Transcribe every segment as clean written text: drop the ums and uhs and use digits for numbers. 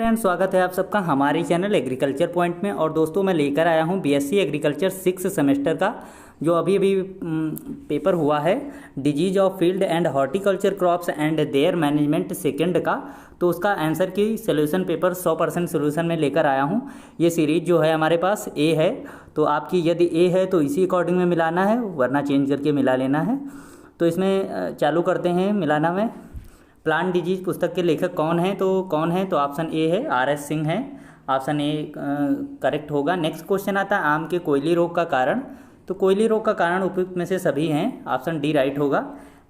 Friends, स्वागत है आप सबका हमारे चैनल एग्रीकल्चर पॉइंट में। और दोस्तों, मैं लेकर आया हूं बीएससी एग्रीकल्चर 6 सेमेस्टर का जो अभी पेपर हुआ है, disease of field and horticulture crops and there management second का। तो उसका आंसर की सोल्यूशन पेपर 100% सोल्यूशन में लेकर आया हूं। ये सीरीज जो है हमारे पास ए है, तो आपकी यदि ए है तो इसी अकॉर्डिंग में मिलाना है, वरना चेंज करके मिला लेना है। तो इसमें चालू करते हैं मिलाना में। प्लांट डिजीज पुस्तक के लेखक कौन है? तो ऑप्शन ए है, आर.एस. सिंह है। ऑप्शन ए करेक्ट होगा। नेक्स्ट क्वेश्चन आता है आम के कोयली रोग का कारण। तो कोयली रोग का कारण उपयुक्त में से सभी हैं, ऑप्शन डी राइट होगा।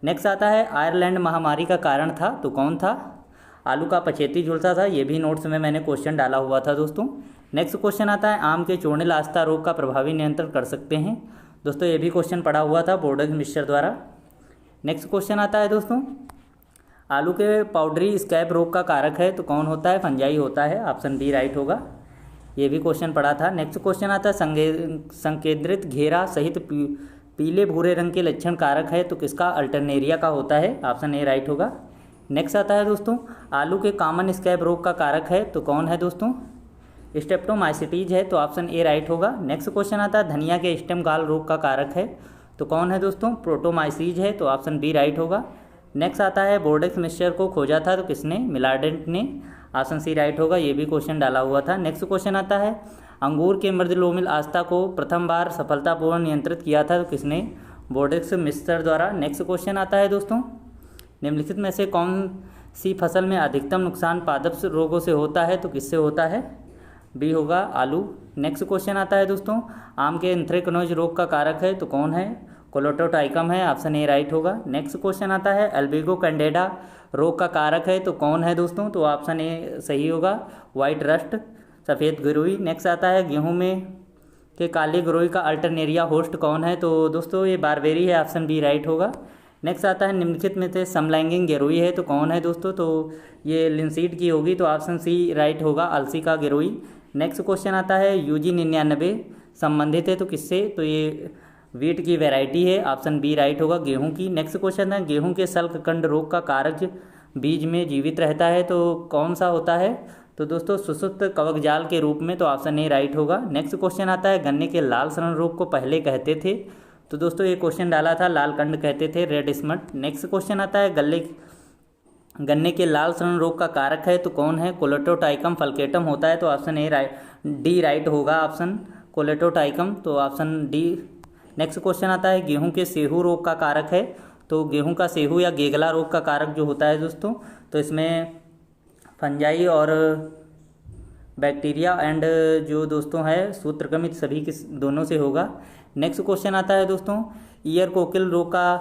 नेक्स्ट आता है आयरलैंड महामारी का कारण था, तो कौन था? आलू का पछेती झुलसा था। ये भी नोट्स में मैंने क्वेश्चन डाला हुआ था दोस्तों। नेक्स्ट क्वेश्चन आता है आम के चूर्णिल आस्था रोग का प्रभावी नियंत्रण कर सकते हैं। दोस्तों, ये भी क्वेश्चन पढ़ा हुआ था बोर्डर मिस्टर द्वारा। नेक्स्ट क्वेश्चन आता है दोस्तों, आलू के पाउडरी स्कैब रोग का कारक है, तो कौन होता है? फंजाई होता है, ऑप्शन डी राइट होगा। ये भी क्वेश्चन पढ़ा था। नेक्स्ट क्वेश्चन आता है संकेंद्रित घेरा सहित पीले भूरे रंग के लक्षण कारक है, तो किसका? अल्टरनेरिया का होता है, ऑप्शन ए राइट होगा। नेक्स्ट आता है दोस्तों, आलू के कॉमन स्कैब रोग का कारक है, तो कौन है दोस्तों? स्ट्रेप्टोमाइसिटीज है, तो ऑप्शन ए राइट होगा। नेक्स्ट क्वेश्चन आता है धनिया के स्टेम गाल रोग का कारक है, तो कौन है दोस्तों? प्रोटोमाइसीज है, तो ऑप्शन बी राइट होगा। नेक्स्ट आता है बोर्डेक्स मिक्सचर को खोजा था, तो किसने? मिलाडेंट ने, ऑप्शन सी राइट होगा। ये भी क्वेश्चन डाला हुआ था। नेक्स्ट क्वेश्चन आता है अंगूर के मृदुलोमिल आस्था को प्रथम बार सफलतापूर्वक नियंत्रित किया था, तो किसने? बोर्डेक्स मिक्सचर द्वारा। नेक्स्ट क्वेश्चन आता है दोस्तों, निम्नलिखित में से कौन सी फसल में अधिकतम नुकसान पादप रोगों से होता है, तो किससे होता है? बी होगा, आलू। नेक्स्ट क्वेश्चन आता है दोस्तों, आम के एंथ्रेक्नोज रोग का कारक है, तो कौन है? कोलेटोट्राइकम है, ऑप्शन ए राइट होगा। नेक्स्ट क्वेश्चन आता है एल्बिगो कैंडेडा रोग का कारक है, तो कौन है दोस्तों? तो ऑप्शन ए सही होगा, वाइट रस्ट, सफ़ेद गिरोई। नेक्स्ट आता है गेहूं में के काले गिरोई का अल्टरनेरिया होस्ट कौन है? तो दोस्तों ये बारबेरी है, ऑप्शन बी राइट होगा। नेक्स्ट आता है निम्नलिखित में से समलैंगिक गिरोई है, तो कौन है दोस्तों? तो ये लिंसीड की होगी, तो ऑप्शन सी राइट होगा, अलसी का गिरोई। नेक्स्ट क्वेश्चन आता है यूजी 99 संबंधित है, तो किससे? तो ये वीट की वैरायटी है, ऑप्शन बी राइट होगा, गेहूं की। नेक्स्ट क्वेश्चन है गेहूं के शल्ककंड रोग का कारक बीज में जीवित रहता है, तो कौन सा होता है? तो दोस्तों सुषुप्त कवकजाल के रूप में, तो ऑप्शन ए राइट होगा। नेक्स्ट क्वेश्चन आता है गन्ने के लाल सड़न रोग को पहले कहते थे, तो दोस्तों ये क्वेश्चन डाला था, लाल कंड कहते थे, रेड स्मट। नेक्स्ट क्वेश्चन आता है गन्ने के लाल सड़न रोग का कारक है, तो कौन है? कोलेटोट्राइकम फल्केटम होता है, तो ऑप्शन ए डी राइट होगा, ऑप्शन कोलेटोट्राइकम, तो ऑप्शन डी। नेक्स्ट क्वेश्चन आता है गेहूं के सेहू रोग का कारक है, तो गेहूं का सेहू या गेगला रोग का कारक जो होता है दोस्तों, तो इसमें फंजाई और बैक्टीरिया एंड जो दोस्तों है सूत्रक्रमित सभी के दोनों से होगा। नेक्स्ट क्वेश्चन आता है दोस्तों ईयर कोकिल रोग का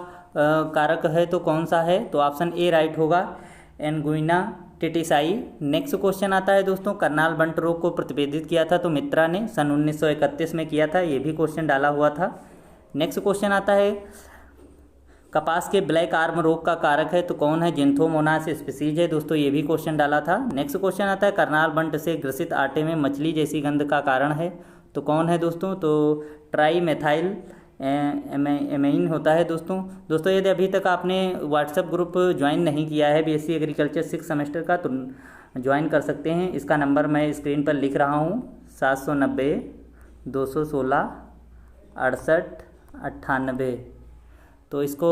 कारक है, तो कौन सा है? तो ऑप्शन ए राइट होगा, एनगुइना टिटिसाई। नेक्स्ट क्वेश्चन आता है दोस्तों करनाल बंट रोग को प्रतिवेदित किया था, तो मित्रा ने सन 1931 में किया था, ये भी क्वेश्चन डाला हुआ था। नेक्स्ट क्वेश्चन आता है कपास के ब्लैक आर्म रोग का कारक है, तो कौन है? जिंथोमोनास स्पीसीज है, दोस्तों ये भी क्वेश्चन डाला था। नेक्स्ट क्वेश्चन आता है करनाल बंट से ग्रसित आटे में मछली जैसी गंध का कारण है, तो कौन है दोस्तों? तो ट्राई मेथाइल एमाइन होता है दोस्तों यदि अभी तक आपने व्हाट्सएप ग्रुप ज्वाइन नहीं किया है बीएससी एग्रीकल्चर 6 सेमेस्टर का, तो ज्वाइन कर सकते हैं। इसका नंबर मैं स्क्रीन पर लिख रहा हूँ, 790 216 68 98। तो इसको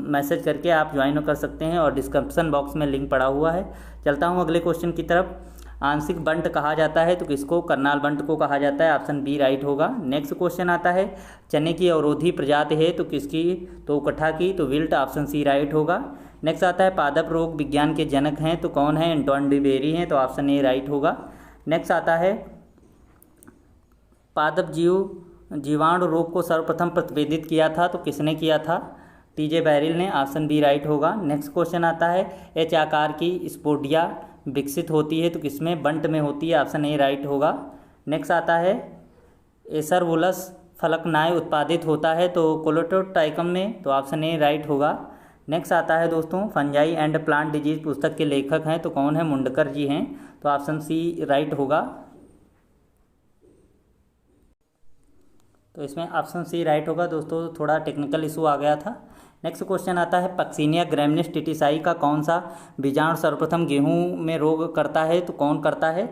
मैसेज करके आप ज्वाइन कर सकते हैं, और डिस्क्रिप्शन बॉक्स में लिंक पड़ा हुआ है। चलता हूँ अगले क्वेश्चन की तरफ। आंशिक बंट कहा जाता है, तो किसको? करनाल बंट को कहा जाता है, ऑप्शन बी राइट होगा। नेक्स्ट क्वेश्चन आता है चने की अवरोधी प्रजाति है, तो किसकी? तो कट्ठा की, तो विल्ट, ऑप्शन सी राइट होगा। नेक्स्ट आता है पादप रोग विज्ञान के जनक हैं, तो कौन है? एंटोन डिबेरी हैं, तो ऑप्शन ए राइट होगा। नेक्स्ट आता है पादप जीवाणु रोग को सर्वप्रथम प्रतिवेदित किया था, तो किसने किया था? टीजे बैरिल ने, ऑप्शन बी राइट होगा। नेक्स्ट क्वेश्चन आता है एच आकार की स्पोडिया विकसित होती है, तो किसमें? बंट में होती है, ऑप्शन ए राइट होगा। नेक्स्ट आता है एसरवुलस फलकनाय उत्पादित होता है, तो कोलेटोट्राइकम में, तो ऑप्शन ए राइट होगा। नेक्स्ट आता है दोस्तों फंजाई एंड प्लांट डिजीज पुस्तक के लेखक हैं, तो कौन है? मुंडकर जी हैं, तो ऑप्शन सी राइट होगा। तो इसमें ऑप्शन सी राइट होगा दोस्तों, थोड़ा टेक्निकल इशू आ गया था। नेक्स्ट क्वेश्चन आता है पक्सिनिया ग्रैमिनिस टिटिसाई का कौन सा बीजाणु सर्वप्रथम गेहूं में रोग करता है, तो कौन करता है,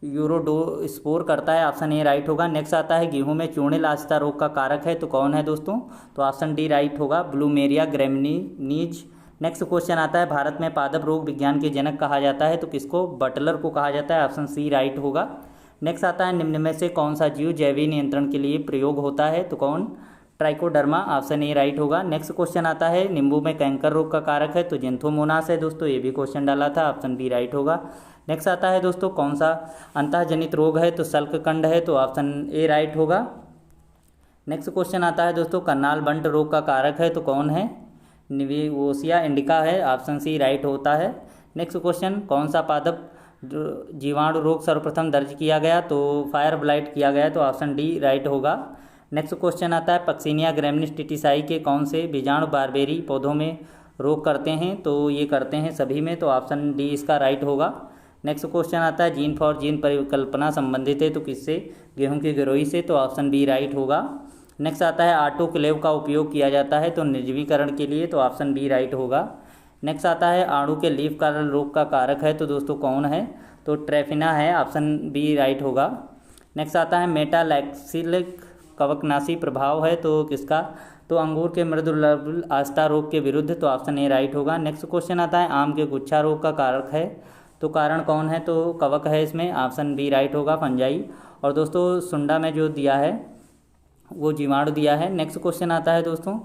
यूरोडोस्पोर करता है, ऑप्शन ए राइट होगा। नेक्स्ट आता है गेहूं में चूर्णिल आस्था रोग का कारक है, तो कौन है दोस्तों, तो ऑप्शन डी राइट होगा, ब्लूमेरिया ग्रैमिनीज। नेक्स्ट क्वेश्चन आता है भारत में पादप रोग विज्ञान के जनक कहा जाता है, तो किसको, बटलर को कहा जाता है, ऑप्शन सी राइट होगा। नेक्स्ट आता है निम्न में से कौन सा जीव जैविक नियंत्रण के लिए प्रयोग होता है, तो कौन, ट्राइकोडर्मा, ऑप्शन ए राइट होगा। नेक्स्ट क्वेश्चन आता है नींबू में कैंकर रोग का कारक है, तो जेंथोमोनास है दोस्तों, ये भी क्वेश्चन डाला था, ऑप्शन बी राइट होगा। नेक्स्ट आता है दोस्तों कौन सा अंतःजनित रोग है, तो सल्ककंड है, तो ऑप्शन ए राइट होगा। नेक्स्ट क्वेश्चन आता है दोस्तों करनाल बंट रोग का कारक है, तो कौन है, निविओसिया इंडिका है, ऑप्शन सी राइट होता है। नेक्स्ट क्वेश्चन कौन सा पादप जीवाणु रोग सर्वप्रथम दर्ज किया गया, तो फायर ब्लाइट किया गया, तो ऑप्शन डी राइट होगा। नेक्स्ट क्वेश्चन आता है पक्सिनिया ग्रैमिनिस टिटिसाई के कौन से बीजाणु बारबेरी पौधों में रोग करते हैं, तो ये करते हैं सभी में, तो ऑप्शन डी इसका राइट होगा। नेक्स्ट क्वेश्चन आता है जीन फॉर जीन परिकल्पना संबंधित है, तो किससे, गेहूं की गिरोही से, तो ऑप्शन बी राइट होगा। नेक्स्ट आता है ऑटोक्लेव का उपयोग किया जाता है, तो निर्जलीकरण के लिए, तो ऑप्शन बी राइट होगा। नेक्स्ट आता है आड़ू के लीफ कर्ल रोग का कारक है, तो दोस्तों कौन है, तो ट्रेफिना है, ऑप्शन बी राइट होगा। नेक्स्ट आता है मेटालैक्सिलिक कवकनाशी प्रभाव है, तो किसका, तो अंगूर के मृदुलवल आस्था रोग के विरुद्ध, तो ऑप्शन ए राइट होगा। नेक्स्ट क्वेश्चन आता है आम के गुच्छा रोग का कारक है, तो कारण कौन है, तो कवक है इसमें, ऑप्शन बी राइट होगा, फंजाई। और दोस्तों सुंडा में जो दिया है वो जीवाणु दिया है। नेक्स्ट क्वेश्चन आता है दोस्तों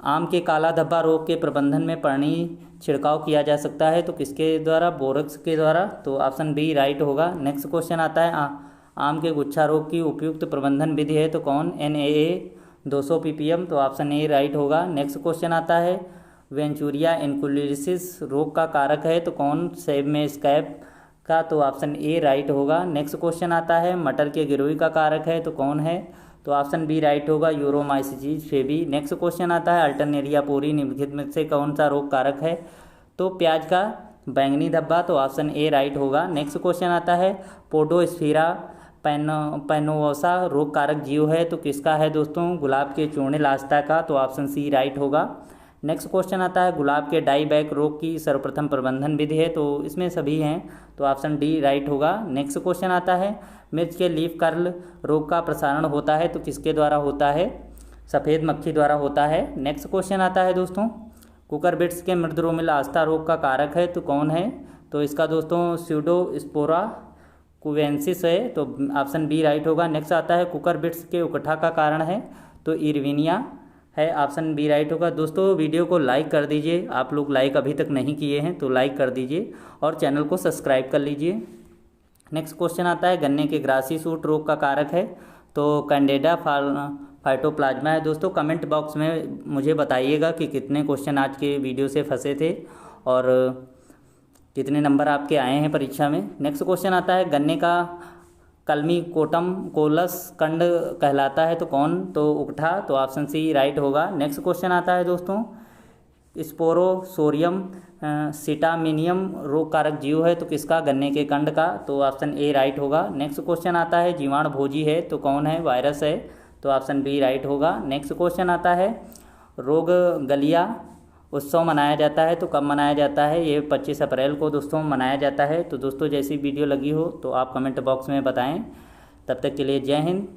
आम के काला धब्बा रोग के प्रबंधन में पानी छिड़काव किया जा सकता है, तो किसके द्वारा, बोरक्स के द्वारा, तो ऑप्शन बी राइट होगा। नेक्स्ट क्वेश्चन आता है आम के गुच्छा रोग की उपयुक्त प्रबंधन विधि है, तो कौन, NAA 200 ppm, तो ऑप्शन ए राइट होगा। नेक्स्ट क्वेश्चन आता है वेंचुरिया इनकुलिसिस रोग का कारक है, तो कौन, सेब में स्कैब का, तो ऑप्शन ए राइट होगा। नेक्स्ट क्वेश्चन आता है मटर के गिरोही का कारक है, तो कौन है, तो ऑप्शन बी राइट होगा, यूरोमाइसिस फेबी। नेक्स्ट क्वेश्चन आता है अल्टरनेरिया पोरी निम्नलिखित में से कौन सा रोग कारक है, तो प्याज का बैंगनी धब्बा, तो ऑप्शन ए राइट होगा। नेक्स्ट क्वेश्चन आता है पोडोस्फीरा पैनोवोसा रोग कारक जीव है, तो किसका है दोस्तों, गुलाब के चूर्णिल आस्था का, तो ऑप्शन सी राइट होगा। नेक्स्ट क्वेश्चन आता है गुलाब के डाई बैक रोग की सर्वप्रथम प्रबंधन विधि है, तो इसमें सभी हैं, तो ऑप्शन डी राइट होगा। नेक्स्ट क्वेश्चन आता है मिर्च के लीफ कर्ल रोग का प्रसारण होता है, तो किसके द्वारा होता है, सफ़ेद मक्खी द्वारा होता है। नेक्स्ट क्वेश्चन आता है दोस्तों कुकरबिट्स के मृदुरोमिल आस्था रोग का कारक है, तो कौन है, तो इसका दोस्तों स्यूडोस्पोरा कुवेंसिस है, तो ऑप्शन बी राइट होगा। नेक्स्ट आता है कुकरबिट्स के उकठा का कारण है, तो इरविनिया है, ऑप्शन बी राइट होगा। दोस्तों वीडियो को लाइक कर दीजिए, आप लोग लाइक अभी तक नहीं किए हैं तो लाइक कर दीजिए और चैनल को सब्सक्राइब कर लीजिए। नेक्स्ट क्वेश्चन आता है गन्ने के ग्रासी सूट रोग का कारक है, तो कैंडिडा फाइटोप्लाज्मा है। दोस्तों कमेंट बॉक्स में मुझे बताइएगा कि कितने क्वेश्चन आज के वीडियो से फंसे थे और कितने नंबर आपके आए हैं परीक्षा में। नेक्स्ट क्वेश्चन आता है गन्ने का कलमी कोटम कोलस कंड कहलाता है, तो कौन, तो उकठा, तो ऑप्शन सी राइट होगा। नेक्स्ट क्वेश्चन आता है दोस्तों स्पोरोसोरियम सिटामिनियम रोग कारक जीव है, तो किसका, गन्ने के कंड का, तो ऑप्शन ए राइट होगा। नेक्स्ट क्वेश्चन आता है जीवाणु भोजी है, तो कौन है, वायरस है, तो ऑप्शन बी राइट होगा। नेक्स्ट क्वेश्चन आता है रोग गलिया उत्सव मनाया जाता है, तो कब मनाया जाता है, ये 25 अप्रैल को दोस्तों मनाया जाता है। तो दोस्तों जैसी वीडियो लगी हो तो आप कमेंट बॉक्स में बताएं। तब तक के लिए जय हिंद।